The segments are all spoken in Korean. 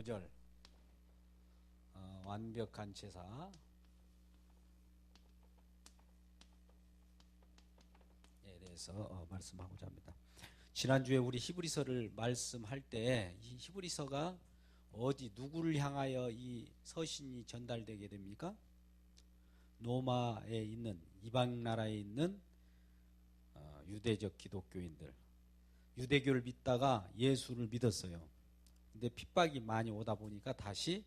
5절 완벽한 제사에 대해서 말씀하고자 합니다. 지난주에 우리 히브리서를 말씀할 때 이 히브리서가 어디 누구를 향하여 이 서신이 전달되게 됩니까? 로마에 있는 이방 나라에 있는 유대적 기독교인들, 유대교를 믿다가 예수를 믿었어요. 근데 핍박이 많이 오다 보니까 다시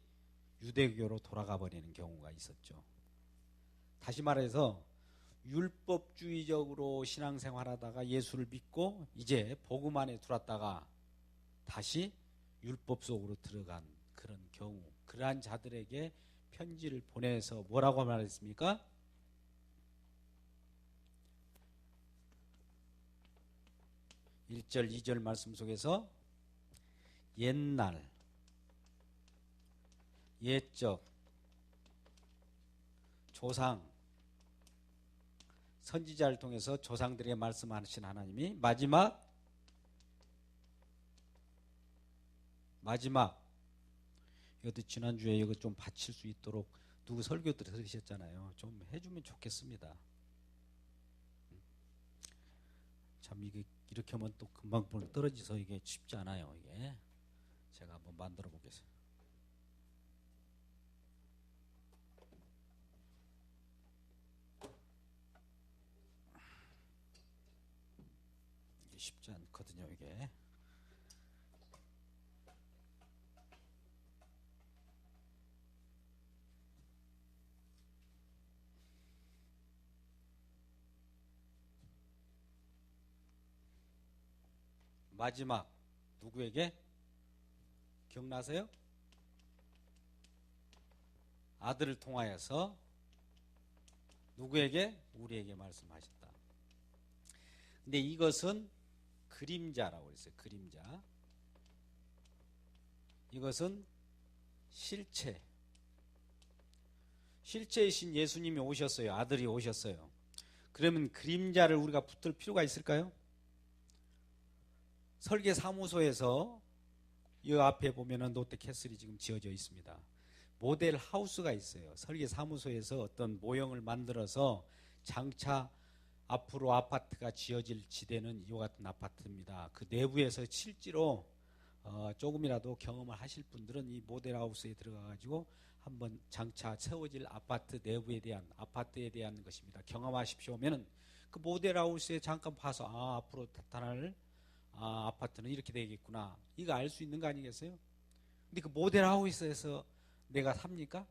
유대교로 돌아가 버리는 경우가 있었죠. 다시 말해서 율법주의적으로 신앙생활하다가 예수를 믿고 이제 복음 안에 들어왔다가 다시 율법 속으로 들어간 그런 경우, 그러한 자들에게 편지를 보내서 뭐라고 말했습니까? 1절 2절 말씀 속에서 옛날, 옛적, 조상, 선지자를 통해서 조상들에게 말씀하신 하나님이 마지막 이것도 지난주에 이거 좀 바칠 수 있도록 누구 설교들이 들으셨잖아요. 좀 해주면 좋겠습니다. 참 이게 이렇게 하면 또 금방 떨어져서 이게 쉽지 않아요. 이게 제가 한번 만들어 보겠습니다. 이게 쉽지 않거든요. 이게 마지막 누구에게? 기억나세요? 아들을 통하여서 누구에게? 우리에게 말씀하셨다. 근데 이것은 그림자라고 했어요. 그림자. 이것은 실체이신 예수님이 오셨어요. 아들이 오셨어요. 그러면 그림자를 우리가 붙을 필요가 있을까요? 설계사무소에서 이 앞에 보면은 롯데캐슬이 지금 지어져 있습니다. 모델 하우스가 있어요. 설계사무소에서 어떤 모형을 만들어서 장차 앞으로 아파트가 지어질 지대는 이와 같은 아파트입니다. 그 내부에서 실제로 조금이라도 경험을 하실 분들은 이 모델 하우스에 들어가가지고 한번 장차 세워질 아파트 내부에 대한, 아파트에 대한 것입니다. 경험하십시오 하면은 그 모델 하우스에 잠깐 봐서 앞으로 나타날 아파트는 이렇게 되겠구나, 이거 알 수 있는 거 아니겠어요? 근데 그 모델 하우스에서 내가 삽니까?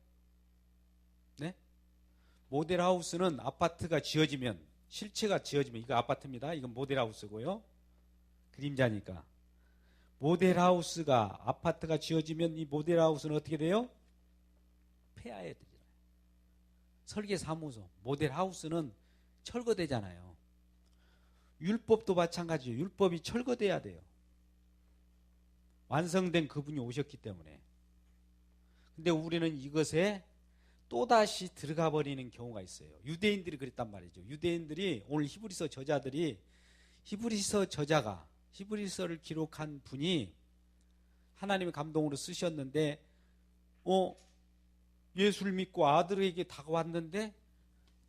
네? 모델 하우스는 아파트가 지어지면, 실체가 지어지면, 이거 아파트입니다. 이건 모델 하우스고요. 그림자니까. 모델 하우스가, 아파트가 지어지면 이 모델 하우스는 어떻게 돼요? 폐하에 되잖아요. 설계사무소, 모델 하우스는 철거되잖아요. 율법도 마찬가지예요. 율법이 철거돼야 돼요. 완성된 그분이 오셨기 때문에. 근데 우리는 이것에 또다시 들어가 버리는 경우가 있어요. 유대인들이 그랬단 말이죠. 유대인들이, 오늘 히브리서 저자들이, 히브리서 저자가, 히브리서를 기록한 분이 하나님의 감동으로 쓰셨는데 예수를 믿고 아들에게 다가왔는데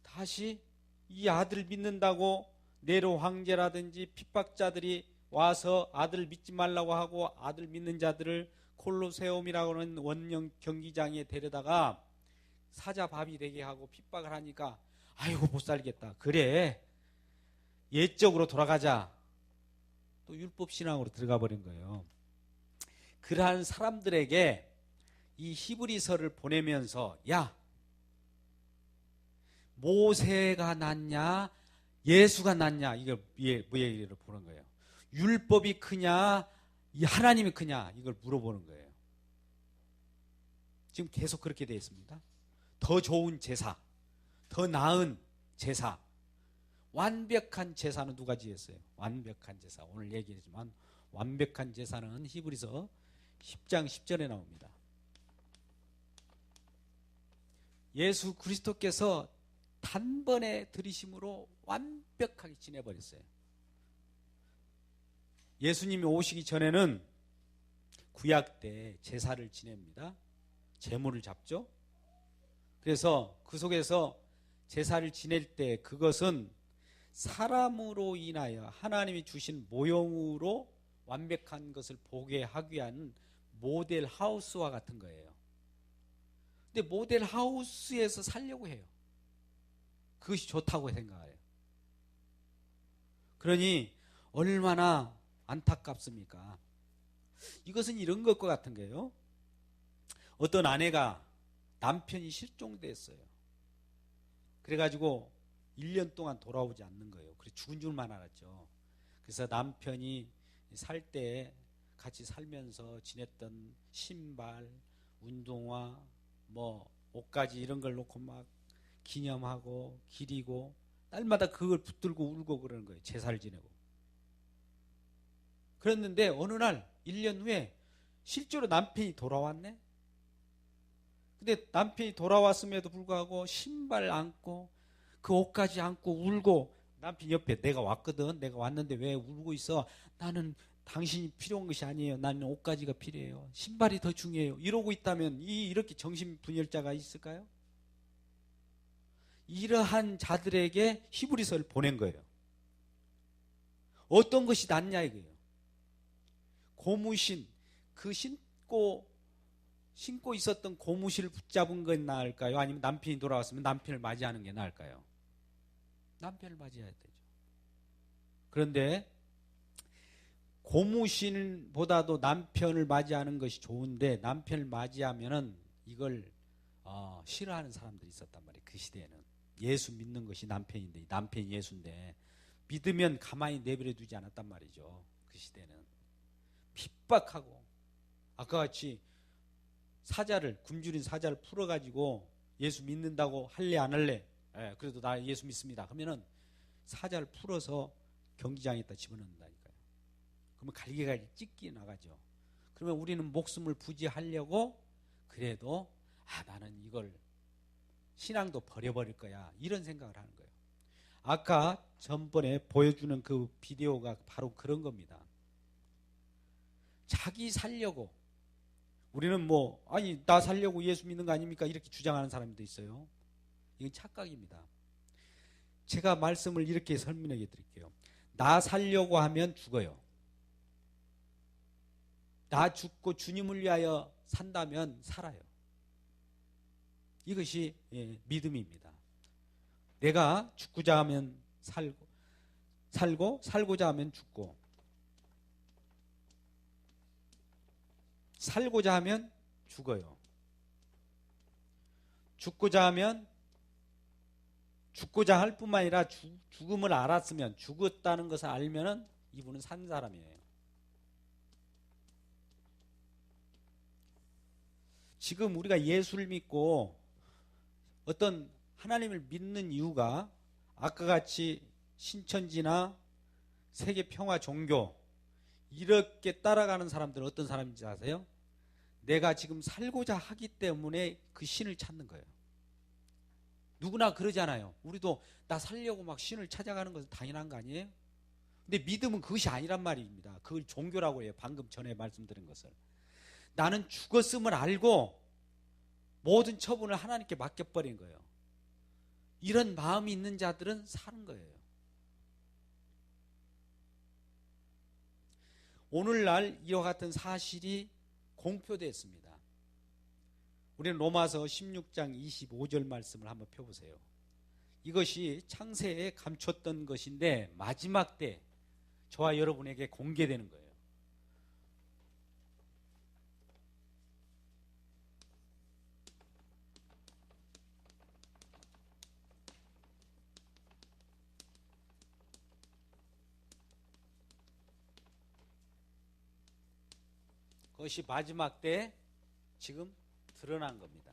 다시 이 아들을 믿는다고 네로 황제라든지 핍박자들이 와서 아들을 믿지 말라고 하고 아들 믿는 자들을 콜로세움이라고 하는 원형 경기장에 데려다가 사자밥이 되게 하고 핍박을 하니까 아이고 못 살겠다. 그래, 옛적으로 돌아가자. 또 율법신앙으로 들어가 버린 거예요. 그러한 사람들에게 이 히브리서를 보내면서, 야, 모세가 낫냐 예수가 낫냐, 이걸 뭐 얘기를 보는 거예요. 율법이 크냐 하나님이 크냐, 이걸 물어보는 거예요. 지금 계속 그렇게 되어 있습니다. 더 좋은 제사, 더 나은 제사, 완벽한 제사는 누가 지었어요? 완벽한 제사, 오늘 얘기했지만 완벽한 제사는 히브리서 10장 10절에 나옵니다. 예수 그리스도께서 단번에 들이심으로 완벽하게 지내버렸어요. 예수님이 오시기 전에는 구약 때 제사를 지냅니다. 제물을 잡죠. 그래서 그 속에서 제사를 지낼 때 그것은 사람으로 인하여 하나님이 주신 모형으로 완벽한 것을 보게 하기 위한 모델 하우스와 같은 거예요. 근데 모델 하우스에서 살려고 해요. 그것이 좋다고 생각해요. 그러니 얼마나 안타깝습니까? 이것은 이런 것과 같은 거예요. 어떤 아내가 남편이 실종됐어요. 그래가지고 1년 동안 돌아오지 않는 거예요. 그래서 죽은 줄만 알았죠. 그래서 남편이 살 때 같이 살면서 지냈던 신발, 운동화, 뭐 옷가지 이런 걸 놓고 막 기념하고 기리고 날마다 그걸 붙들고 울고 그러는 거예요. 제사를 지내고. 그랬는데 어느 날 1년 후에 실제로 남편이 돌아왔네. 근데 남편이 돌아왔음에도 불구하고 신발 안고 그 옷까지 안고 울고, 남편 옆에 내가 왔거든. 내가 왔는데 왜 울고 있어? 나는 당신이 필요한 것이 아니에요. 나는 옷가지가 필요해요. 신발이 더 중요해요. 이러고 있다면 이렇게 정신분열자가 있을까요? 이러한 자들에게 히브리서를 보낸 거예요. 어떤 것이 낫냐 이거예요. 고무신, 그 신고 있었던 고무신을 붙잡은 게 나을까요? 아니면 남편이 돌아왔으면 남편을 맞이하는 게 나을까요? 남편을 맞이해야 되죠. 그런데 고무신보다도 남편을 맞이하는 것이 좋은데, 남편을 맞이하면은 이걸 싫어하는 사람들이 있었단 말이에요. 그 시대에는 예수 믿는 것이 남편인데, 남편이 예수인데 믿으면 가만히 내버려 두지 않았단 말이죠. 그 시대는 핍박하고, 아까 같이 사자를, 굶주린 사자를 풀어가지고 예수 믿는다고 할래 안 할래? 그래도 나 예수 믿습니다. 그러면은 사자를 풀어서 경기장에다 집어넣는다니까요. 그러면 갈기갈기 찢기 나가죠. 그러면 우리는 목숨을 부지하려고 그래도 나는 이걸 신앙도 버려버릴 거야, 이런 생각을 하는 거예요. 아까 전번에 보여주는 그 비디오가 바로 그런 겁니다. 자기 살려고, 우리는 나 살려고 예수 믿는 거 아닙니까? 이렇게 주장하는 사람도 있어요. 이건 착각입니다. 제가 말씀을 이렇게 설명해 드릴게요. 나 살려고 하면 죽어요. 나 죽고 주님을 위하여 산다면 살아요. 이것이 믿음입니다. 내가 죽고자 하면 살고 살고자 하면 죽고, 살고자 하면 죽어요. 죽고자 하면 죽고자 할 뿐만 아니라 죽음을 알았으면, 죽었다는 것을 알면은 이분은 산 사람이에요. 지금 우리가 예수를 믿고 어떤 하나님을 믿는 이유가, 아까 같이 신천지나 세계평화 종교 이렇게 따라가는 사람들은 어떤 사람인지 아세요? 내가 지금 살고자 하기 때문에 그 신을 찾는 거예요. 누구나 그러잖아요. 우리도 나 살려고 막 신을 찾아가는 것은 당연한 거 아니에요? 근데 믿음은 그것이 아니란 말입니다. 그걸 종교라고 해요. 방금 전에 말씀드린 것을. 나는 죽었음을 알고 모든 처분을 하나님께 맡겨버린 거예요. 이런 마음이 있는 자들은 사는 거예요. 오늘날 이와 같은 사실이 공표됐습니다. 우리는 로마서 16장 25절 말씀을 한번 펴보세요. 이것이 창세에 감췄던 것인데 마지막 때 저와 여러분에게 공개되는 거예요. 그것이 마지막 때 지금 드러난 겁니다.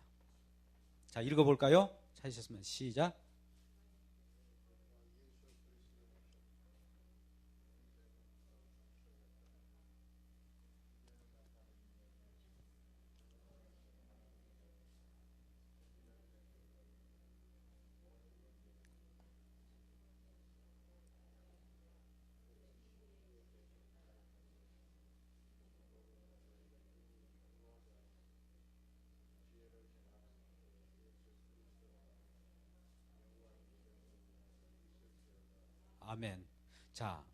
자, 읽어볼까요? 찾으셨으면 시작. 아멘. 자,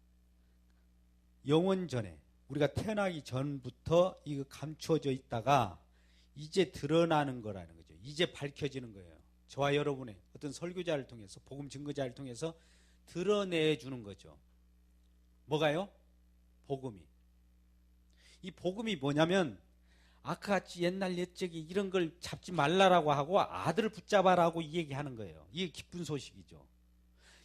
영원 전에 우리가 태어나기 전부터 이거 감추어져 있다가 이제 드러나는 거라는 거죠. 이제 밝혀지는 거예요. 저와 여러분의 어떤 설교자를 통해서, 복음 증거자를 통해서 드러내주는 거죠. 뭐가요? 복음이. 이 복음이 뭐냐면 아까같이 옛날 옛적이 이런 걸 잡지 말라라고 하고 아들을 붙잡아라고 얘기하는 거예요. 이게 기쁜 소식이죠.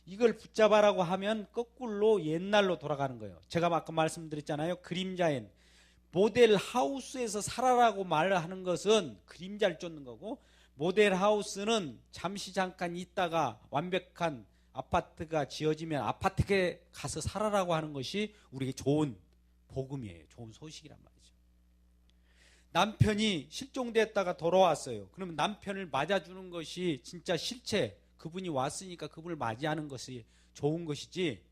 이걸 붙잡아라고 하면 거꾸로 옛날로 돌아가는 거예요. 제가 아까 말씀드렸잖아요. 그림자엔 모델 하우스에서 살아라고 말하는 것은 그림자를 쫓는 거고, 모델 하우스는 잠시 잠깐 있다가 완벽한 아파트가 지어지면 아파트에 가서 살아라고 하는 것이 우리에게 좋은 복음이에요. 좋은 소식이란 말이죠. 남편이 실종됐다가 돌아왔어요. 그러면 남편을 맞아주는 것이 진짜 실체, 그분이 왔으니까 그분을 맞이하는 것이 좋은 것이지,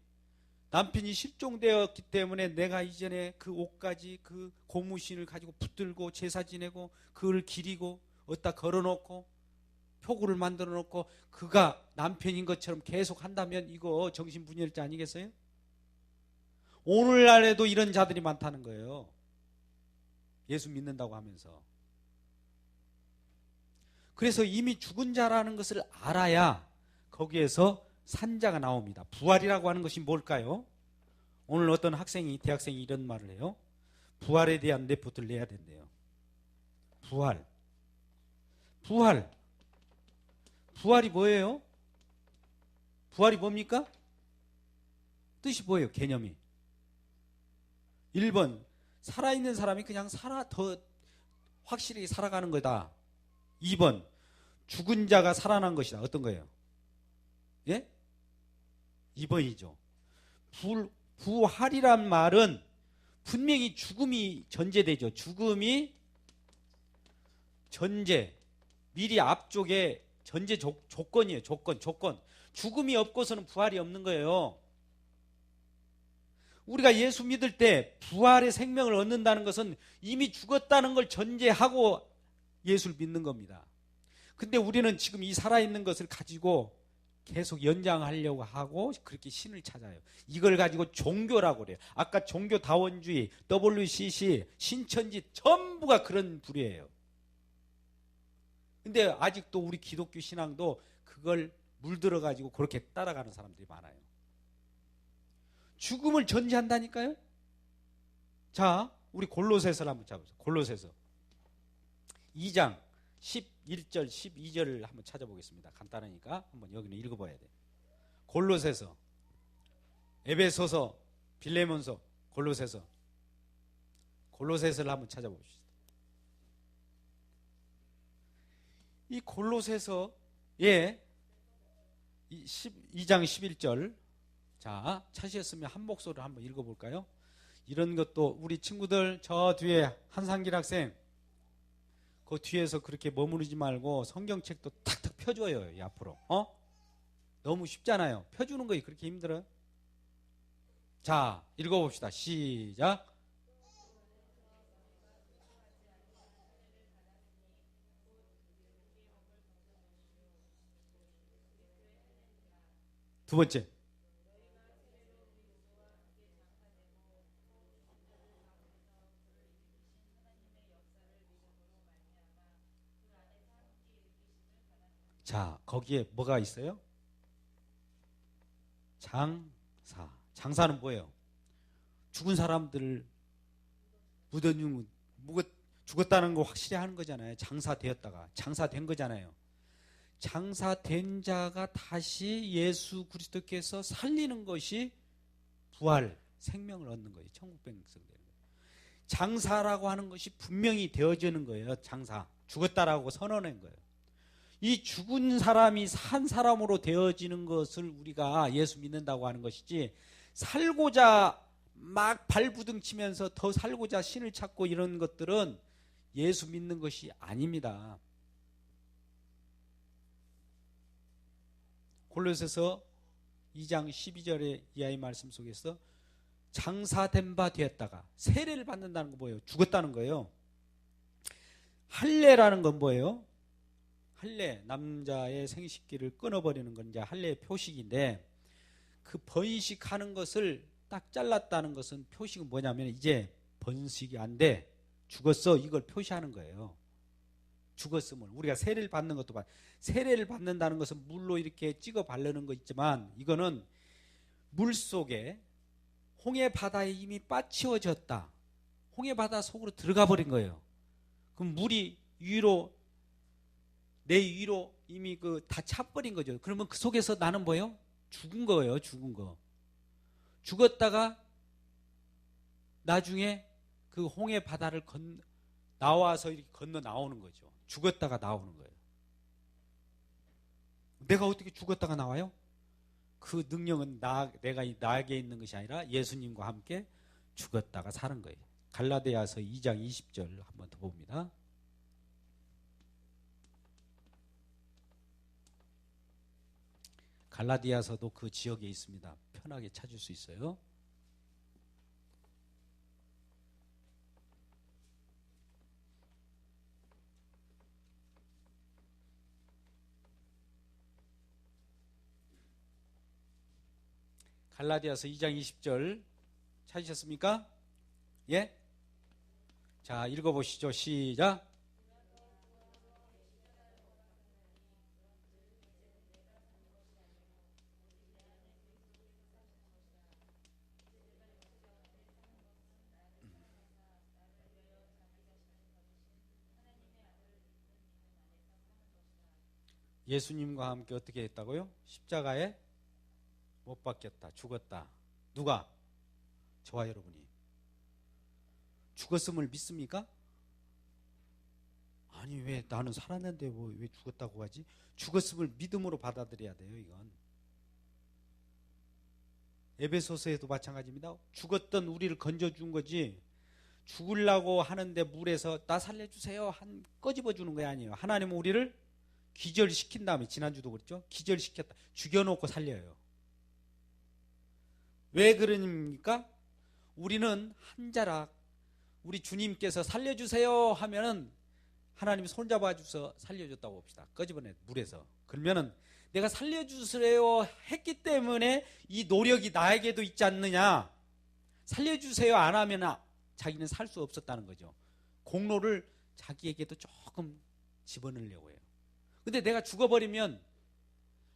남편이 실종되었기 때문에 내가 이전에 그 옷까지 그 고무신을 가지고 붙들고 제사 지내고 그걸 기리고 어디다 걸어놓고 표구를 만들어 놓고 그가 남편인 것처럼 계속 한다면 이거 정신분열자 아니겠어요? 오늘날에도 이런 자들이 많다는 거예요. 예수 믿는다고 하면서. 그래서 이미 죽은 자라는 것을 알아야 거기에서 산자가 나옵니다. 부활이라고 하는 것이 뭘까요? 오늘 어떤 학생이, 대학생이 이런 말을 해요. 부활에 대한 레포트를 내야 된대요. 부활. 부활이 뭐예요? 부활이 뭡니까? 뜻이 뭐예요? 개념이. 1번, 살아있는 사람이 그냥 더 확실히 살아가는 거다. 2번, 죽은 자가 살아난 것이다. 어떤 거예요? 예? 2번이죠. 부활이란 말은 분명히 죽음이 전제되죠. 죽음이 전제, 미리 앞쪽에 전제 조건이에요. 조건. 죽음이 없고서는 부활이 없는 거예요. 우리가 예수 믿을 때 부활의 생명을 얻는다는 것은 이미 죽었다는 걸 전제하고 예수를 믿는 겁니다. 근데 우리는 지금 이 살아있는 것을 가지고 계속 연장하려고 하고 그렇게 신을 찾아요. 이걸 가지고 종교라고 그래요. 아까 종교다원주의, WCC, 신천지 전부가 그런 부류예요. 근데 아직도 우리 기독교 신앙도 그걸 물들어가지고 그렇게 따라가는 사람들이 많아요. 죽음을 전제한다니까요? 자, 우리 골로새서를 한번 찾아보세요. 골로새서 2장 11절, 12절을 한번 찾아보겠습니다. 간단하니까 한번 여기는 읽어봐야 돼요. 골로새서, 에베소서, 빌레몬서, 골로새서를 한번 찾아봅시다. 이 골로새서의 2장 11절, 자, 찾으셨으면 한 목소리로 한번 읽어볼까요? 이런 것도 우리 친구들 저 뒤에 한상길 학생 그 뒤에서 그렇게 머무르지 말고 성경책도 탁탁 펴줘요. 이 앞으로. 너무 쉽잖아요. 펴주는 거이 그렇게 힘들어요? 자, 읽어봅시다. 시작. 두 번째. 자, 거기에 뭐가 있어요? 장사. 장사는 뭐예요? 죽은 사람들을 죽었다는 거 확실히 하는 거잖아요. 장사되었다가 장사된 거잖아요. 장사된 자가 다시 예수 그리스도께서 살리는 것이 부활, 생명을 얻는 거예요. 천국 백성 되는 거예요. 장사라고 하는 것이 분명히 되어지는 거예요. 장사. 죽었다라고 선언한 거예요. 이 죽은 사람이 산 사람으로 되어지는 것을 우리가 예수 믿는다고 하는 것이지, 살고자 막 발부둥치면서 더 살고자 신을 찾고 이런 것들은 예수 믿는 것이 아닙니다. 골로새서 2장 12절의 이하의 말씀 속에서 장사된 바 되었다가 세례를 받는다는 거 뭐예요? 죽었다는 거예요. 할례라는 건 뭐예요? 할례, 남자의 생식기를 끊어버리는 건 이제 할례의 표식인데, 그 번식하는 것을 딱 잘랐다는 것은 표식은 뭐냐면 이제 번식이 안 돼. 죽었어. 이걸 표시하는 거예요. 죽었음을. 우리가 세례를 받는 것도 세례를 받는다는 것은 물로 이렇게 찍어 바르는 거 있지만 이거는 물 속에 홍해 바다에 이미 빠치워졌다. 홍해 바다 속으로 들어가 버린 거예요. 그럼 물이 위로 내 위로 이미 다 차버린 거죠. 그러면 그 속에서 나는 뭐예요? 죽은 거예요. 죽은 거. 죽었다가 나중에 그 홍해 바다를 나와서 이렇게 건너 나오는 거죠. 죽었다가 나오는 거예요. 내가 어떻게 죽었다가 나와요? 그 능력은 내가 나에게 있는 것이 아니라 예수님과 함께 죽었다가 사는 거예요. 갈라디아서 2장 20절 한번 더 봅니다. 갈라디아서도 그 지역에 있습니다. 편하게 찾을 수 있어요. 갈라디아서 2장 20절 찾으셨습니까? 예? 자, 읽어보시죠. 시작. 예수님과 함께 어떻게 했다고요? 십자가에 못 박혔다. 죽었다. 누가? 저와 여러분이. 죽었음을 믿습니까? 아니 왜 나는 살았는데 왜 죽었다고 하지? 죽었음을 믿음으로 받아들여야 돼요. 이건 에베소서에도 마찬가지입니다. 죽었던 우리를 건져준 거지 죽으려고 하는데 물에서 나 살려주세요 꺼집어주는 거 아니에요. 하나님은 우리를 기절시킨 다음에, 지난주도 그랬죠? 기절시켰다. 죽여놓고 살려요. 왜 그러니까? 우리는 한 자락 우리 주님께서 살려주세요 하면은 하나님이 손잡아줘서 살려줬다고 봅시다. 꺼집어내 물에서. 그러면은 내가 살려주세요 했기 때문에 이 노력이 나에게도 있지 않느냐. 살려주세요 안 하면 자기는 살 수 없었다는 거죠. 공로를 자기에게도 조금 집어넣으려고 해요. 근데 내가 죽어버리면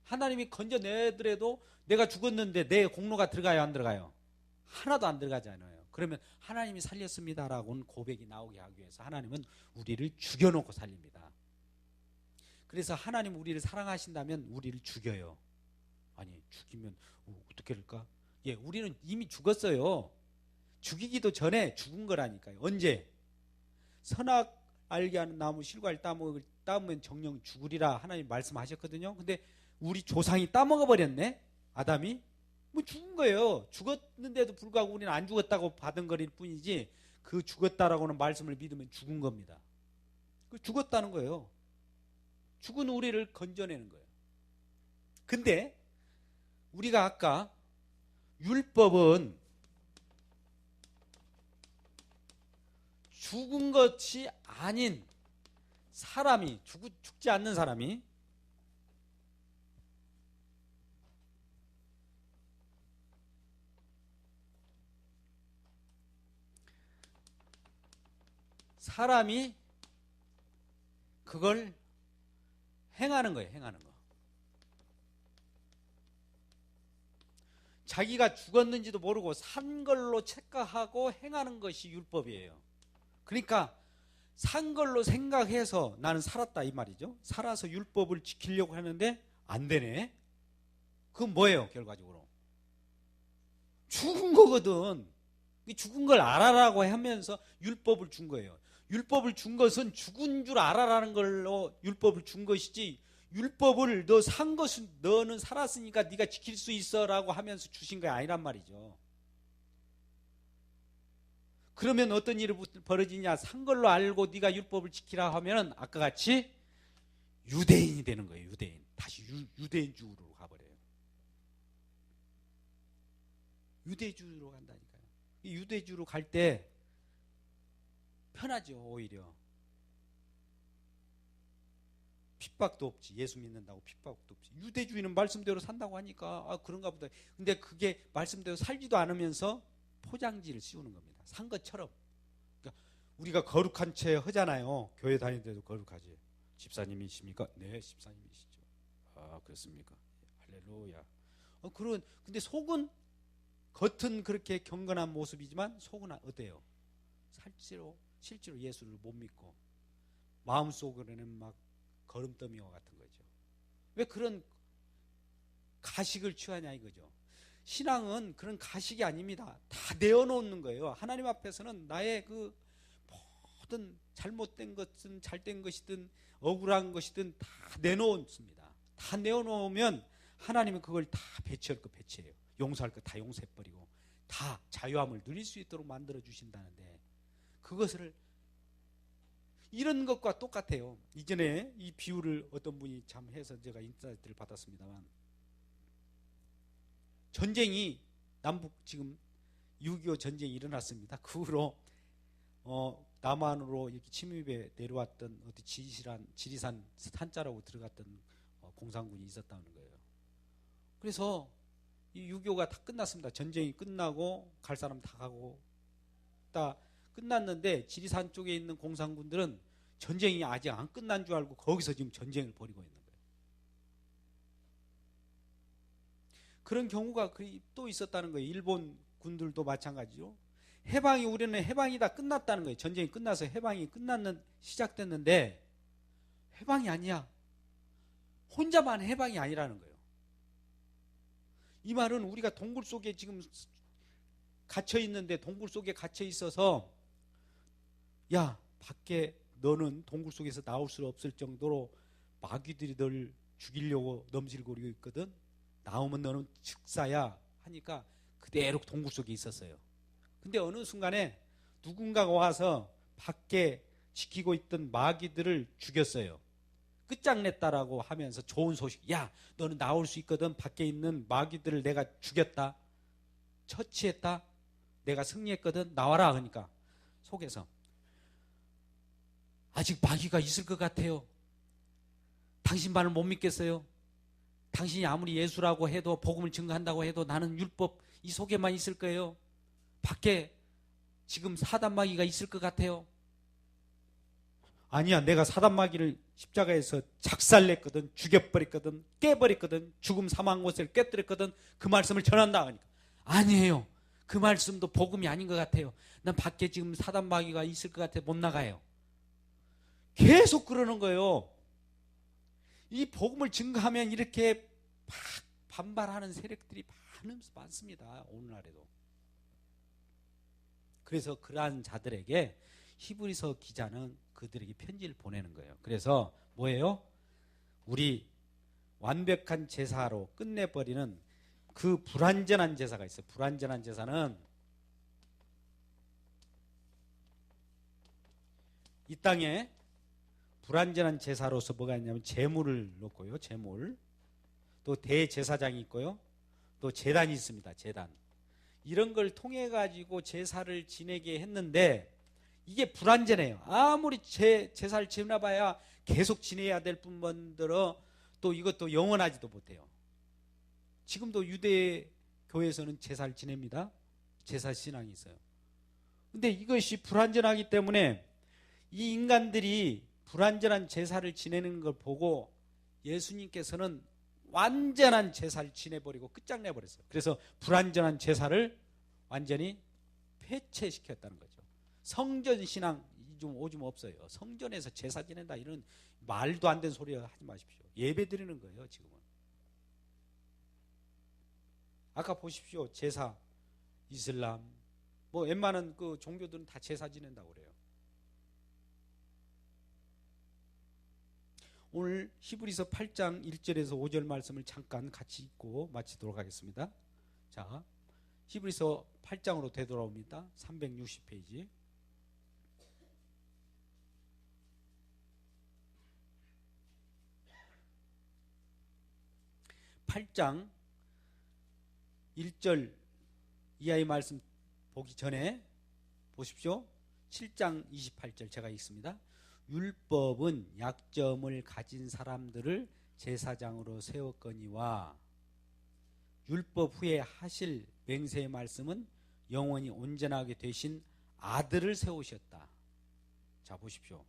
하나님이 건져내더라도 내가 죽었는데 내 공로가 들어가요 안 들어가요? 하나도 안 들어가잖아요. 그러면 하나님이 살렸습니다라고는 고백이 나오게 하기 위해서 하나님은 우리를 죽여놓고 살립니다. 그래서 하나님 우리를 사랑하신다면 우리를 죽여요. 아니 죽이면 어떻게 할까? 예, 우리는 이미 죽었어요. 죽이기도 전에 죽은 거라니까요. 언제? 선악 알게 하는 나무 실과를 따먹으면 정령 죽으리라 하나님 말씀하셨거든요. 근데 우리 조상이 따먹어 버렸네. 아담이 뭐 죽은 거예요. 죽었는데도 불구하고 우리는 안 죽었다고 받은 거일 뿐이지 그 죽었다라고는 말씀을 믿으면 죽은 겁니다. 그 죽었다는 거예요. 죽은 우리를 건져내는 거예요. 근데 우리가 아까 율법은 죽은 것이 아닌 사람이 죽지 않는 사람이 그걸 행하는 거예요. 행하는 거. 자기가 죽었는지도 모르고 산 걸로 착각하고 행하는 것이 율법이에요. 그러니까 산 걸로 생각해서 나는 살았다 이 말이죠. 살아서 율법을 지키려고 하는데 안 되네. 그건 뭐예요? 결과적으로 죽은 거거든. 죽은 걸 알아라고 하면서 율법을 준 거예요. 율법을 준 것은 죽은 줄 알아라는 걸로 율법을 준 것이지, 율법을 너 산 것은 너는 살았으니까 네가 지킬 수 있어라고 하면서 주신 게 아니란 말이죠. 그러면 어떤 일이 벌어지냐? 산 걸로 알고 네가 율법을 지키라 하면은 아까 같이 유대인이 되는 거예요. 유대인. 다시 유대인주의로 가버려요. 유대주의로 간다니까요. 유대주의로 갈 때 편하죠. 오히려 핍박도 없지. 예수 믿는다고 핍박도 없지. 유대주의는 말씀대로 산다고 하니까 그런가 보다. 근데 그게 말씀대로 살지도 않으면서 포장지를 씌우는 겁니다. 산 것처럼. 그러니까 우리가 거룩한 채 하잖아요. 교회 다니는데도 거룩하지. 집사님이십니까? 네, 집사님이시죠. 그렇습니까? 할렐루야. 근데 속은, 겉은 그렇게 경건한 모습이지만 속은 어때요? 실제로 예수를 못 믿고 마음속으로는 막 거름더미와 같은 거죠. 왜 그런 가식을 취하냐 이거죠. 신앙은 그런 가식이 아닙니다. 다 내어놓는 거예요. 하나님 앞에서는 나의 그 모든 잘못된 것은 잘된 것이든 억울한 것이든 다 내놓습니다. 다 내어놓으면 하나님은 그걸 다 배치할 거 배치해요. 용서할 거 다 용서해버리고 다 자유함을 누릴 수 있도록 만들어 주신다는데, 그것을 이런 것과 똑같아요. 이전에 이 비유를 어떤 분이 참 해서 제가 인사이트를 받았습니다만, 전쟁이 남북 지금 6.25 전쟁이 일어났습니다. 그 후로 남한으로 이렇게 침입해 내려왔던 어디 지리산 산자라고 들어갔던 공산군이 있었다는 거예요. 그래서 이 6.25가 다 끝났습니다. 전쟁이 끝나고 갈 사람 다 가고 다 끝났는데, 지리산 쪽에 있는 공산군들은 전쟁이 아직 안 끝난 줄 알고 거기서 지금 전쟁을 벌이고 있는 거예요. 그런 경우가 또 있었다는 거예요. 일본 군들도 마찬가지죠. 우리는 해방이 다 끝났다는 거예요. 전쟁이 끝나서 해방이 시작됐는데 해방이 아니야. 혼자만 해방이 아니라는 거예요. 이 말은 우리가 동굴 속에 지금 갇혀 있는데, 동굴 속에 갇혀 있어서 야, 밖에 너는 동굴 속에서 나올 수 없을 정도로 마귀들이 널 죽이려고 넘실거리고 있거든. 나오면 너는 즉사야 하니까 그대로 동굴 속에 있었어요. 근데 어느 순간에 누군가가 와서 밖에 지키고 있던 마귀들을 죽였어요. 끝장냈다라고 하면서 좋은 소식, 야, 너는 나올 수 있거든. 밖에 있는 마귀들을 내가 죽였다, 처치했다, 내가 승리했거든, 나와라. 그러니까 속에서 아직 마귀가 있을 것 같아요. 당신 말을 못 믿겠어요. 당신이 아무리 예수라고 해도, 복음을 증거한다고 해도 나는 율법 이 속에만 있을 거예요. 밖에 지금 사단마귀가 있을 것 같아요. 아니야, 내가 사단마귀를 십자가에서 작살냈거든, 죽여버렸거든, 깨버렸거든, 죽음 사망 곳을 깨뜨렸거든, 그 말씀을 전한다. 하니까 아니에요, 그 말씀도 복음이 아닌 것 같아요. 난 밖에 지금 사단마귀가 있을 것 같아 못 나가요. 계속 그러는 거예요. 이 복음을 증거하면 이렇게 막 반발하는 세력들이 많습니다, 오늘날에도. 그래서 그러한 자들에게 히브리서 기자는 그들에게 편지를 보내는 거예요. 그래서 뭐예요? 우리 완벽한 제사로 끝내버리는 그 불완전한 제사가 있어요. 불완전한 제사는 이 땅에 불완전한 제사로서 뭐가 있냐면 제물을 놓고요. 제물. 또 대제사장이 있고요. 또 제단이 있습니다. 제단. 이런 걸 통해 가지고 제사를 지내게 했는데 이게 불완전해요. 아무리 제사를 지내봐야 계속 지내야 될 뿐만들어 또 이것도 영원하지도 못해요. 지금도 유대 교회에서는 제사를 지냅니다. 제사 신앙이 있어요. 근데 이것이 불완전하기 때문에 이 인간들이 불완전한 제사를 지내는 걸 보고 예수님께서는 완전한 제사를 지내버리고 끝장내버렸어요. 그래서 불완전한 제사를 완전히 폐체시켰다는 거죠. 성전 신앙 오줌 없어요. 성전에서 제사 지낸다 이런 말도 안 되는 소리 하지 마십시오. 예배 드리는 거예요. 지금은. 아까 보십시오. 제사, 이슬람, 웬만한 그 종교들은 다 제사 지낸다고 그래요. 오늘 히브리서 8장 1절에서 5절 말씀을 잠깐 같이 읽고 마치도록 하겠습니다. 자, 히브리서 8장으로 되돌아옵니다. 360페이지. (8장) 1절 이하의 말씀 보기 전에 보십시오. 7장 28절 제가 읽습니다. 율법은 약점을 가진 사람들을 제사장으로 세웠거니와 율법 후에 하실 맹세의 말씀은 영원히 온전하게 되신 아들을 세우셨다. 자, 보십시오.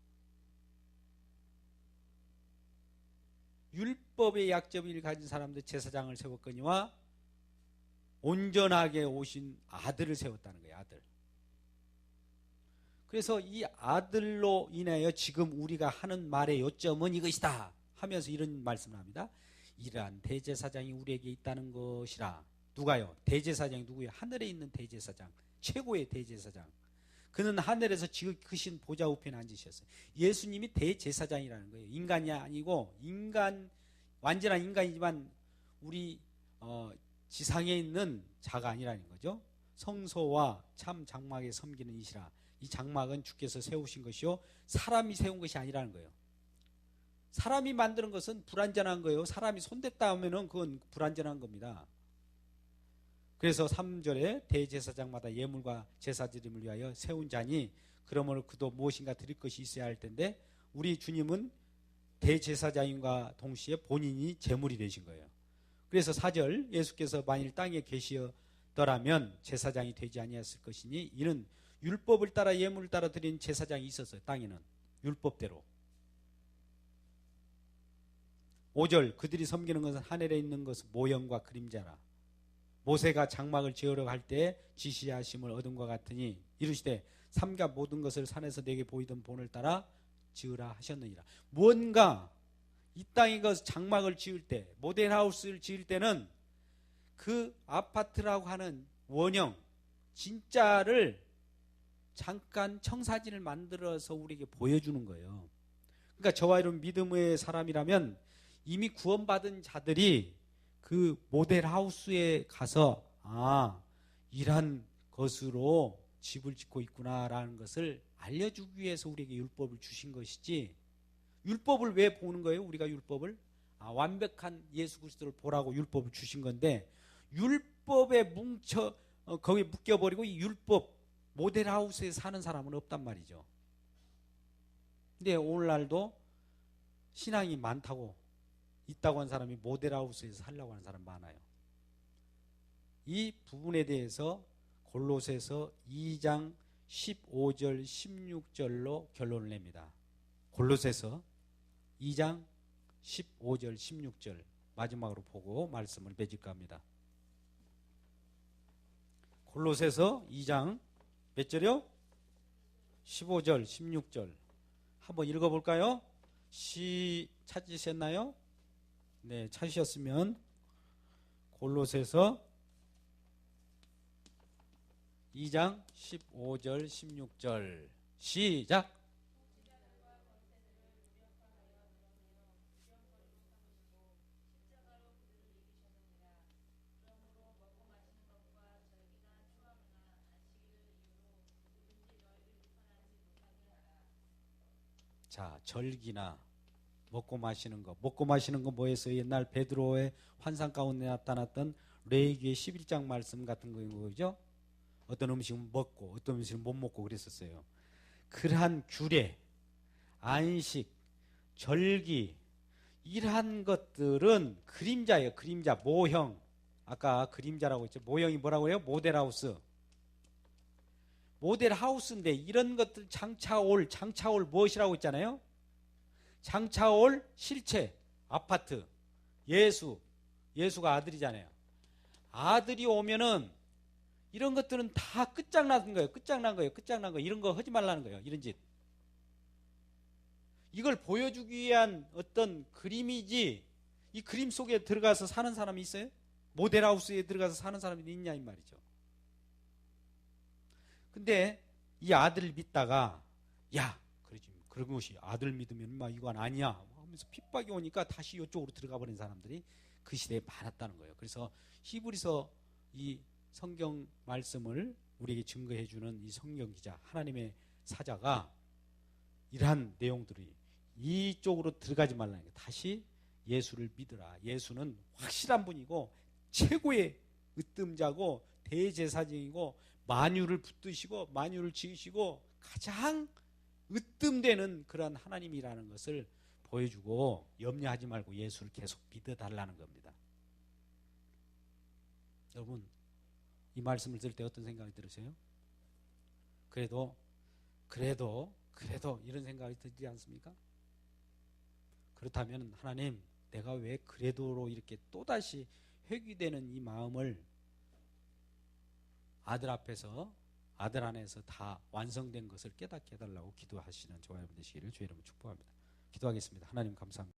율법의 약점을 가진 사람들 제사장을 세웠거니와 온전하게 오신 아들을 세웠다는 거예요. 아들. 그래서 이 아들로 인하여 지금 우리가 하는 말의 요점은 이것이다 하면서 이런 말씀을 합니다. 이러한 대제사장이 우리에게 있다는 것이라. 누가요? 대제사장이 누구예요? 하늘에 있는 대제사장, 최고의 대제사장. 그는 하늘에서 지극히신 보좌 우편에 앉으셨어요. 예수님이 대제사장이라는 거예요. 인간이 아니고 완전한 인간이지만 우리 지상에 있는 자가 아니라는 거죠. 성소와 참 장막에 섬기는 이시라. 이 장막은 주께서 세우신 것이요 사람이 세운 것이 아니라는 거예요. 사람이 만드는 것은 불완전한 거예요. 사람이 손댔다 하면은 그건 불완전한 겁니다. 그래서 3절에 대제사장마다 예물과 제사드림을 위하여 세운 자니 그러므로 그도 무엇인가 드릴 것이 있어야 할 텐데 우리 주님은 대제사장과 동시에 본인이 제물이 되신 거예요. 그래서 4절 예수께서 만일 땅에 계시더라면 제사장이 되지 아니했을 것이니 이는 율법을 따라 예물을 따라 드린 제사장이 있었어요. 땅에는 율법대로. 5절 그들이 섬기는 것은 하늘에 있는 것은 모형과 그림자라. 모세가 장막을 지으려고 할 때 지시하심을 얻은과 같으니 이르시되 삼가 모든 것을 산에서 내게 보이던 본을 따라 지으라 하셨느니라. 무언가 이 땅에 그 장막을 지을 때 모델하우스를 지을 때는 그 아파트라고 하는 원형 진짜를 잠깐 청사진을 만들어서 우리에게 보여주는 거예요. 그러니까 저와 이런 믿음의 사람이라면 이미 구원받은 자들이 그 모델하우스에 가서 이런 것으로 집을 짓고 있구나라는 것을 알려주기 위해서 우리에게 율법을 주신 것이지. 율법을 왜 보는 거예요? 우리가 율법을 완벽한 예수 그리스도를 보라고 율법을 주신 건데 율법에 거기에 묶여버리고 이 율법 모델하우스에 사는 사람은 없단 말이죠. 근데 오늘날도 신앙이 많다고 있다고 하는 사람이 모델하우스에서 살려고 하는 사람 많아요. 이 부분에 대해서 골로새서 2장 15절 16절로 결론을 냅니다. 골로새서 2장 15절 16절 마지막으로 보고 말씀을 맺을까 합니다. 골로새서 2장 몇 절이요? 15절 16절 한번 읽어볼까요? 찾으셨나요? 네, 찾으셨으면 골로새서 2장 15절 16절 시작. 자, 절기나 먹고 마시는 거 뭐였어요? 옛날 베드로의 환상 가운데 나타났던 레위기의 11장 말씀 같은 거죠. 어떤 음식은 먹고 어떤 음식은 못 먹고 그랬었어요. 그러한 규례, 안식, 절기 이러한 것들은 그림자예요. 그림자, 모형. 아까 그림자라고 했죠. 모형이 뭐라고 해요? 모델하우스. 모델하우스인데 이런 것들 장차올 무엇이라고 했잖아요? 장차올 실체, 아파트, 예수가 아들이잖아요. 아들이 오면은 이런 것들은 다 끝장난 거예요. 이런 거 하지 말라는 거예요. 이런 짓. 이걸 보여주기 위한 어떤 그림이지 이 그림 속에 들어가서 사는 사람이 있어요? 모델하우스에 들어가서 사는 사람이 있냐 이 말이죠. 근데 이 아들을 믿다가 그러지 그런 것이 아들 믿으면 이건 아니야 하면서 핍박이 오니까 다시 이쪽으로 들어가 버린 사람들이 그 시대에 많았다는 거예요. 그래서 히브리서 이 성경 말씀을 우리에게 증거해 주는 이 성경 기자 하나님의 사자가 이러한 내용들이 이쪽으로 들어가지 말라는 거예요. 다시 예수를 믿으라. 예수는 확실한 분이고 최고의 으뜸자고 대제사장이고 만유를 붙드시고 만유를 지으시고 가장 으뜸되는 그런 하나님이라는 것을 보여주고 염려하지 말고 예수를 계속 믿어달라는 겁니다. 여러분, 이 말씀을 들을 때 어떤 생각이 들으세요? 그래도 이런 생각이 들지 않습니까? 그렇다면 하나님, 내가 왜 그래도로 이렇게 또다시 회귀되는 이 마음을 아들 앞에서, 아들 안에서 다 완성된 것을 깨닫게 해달라고 기도하시는 저와 여러분 되시기를 주의 이름으로 축복합니다. 기도하겠습니다. 하나님 감사합니다.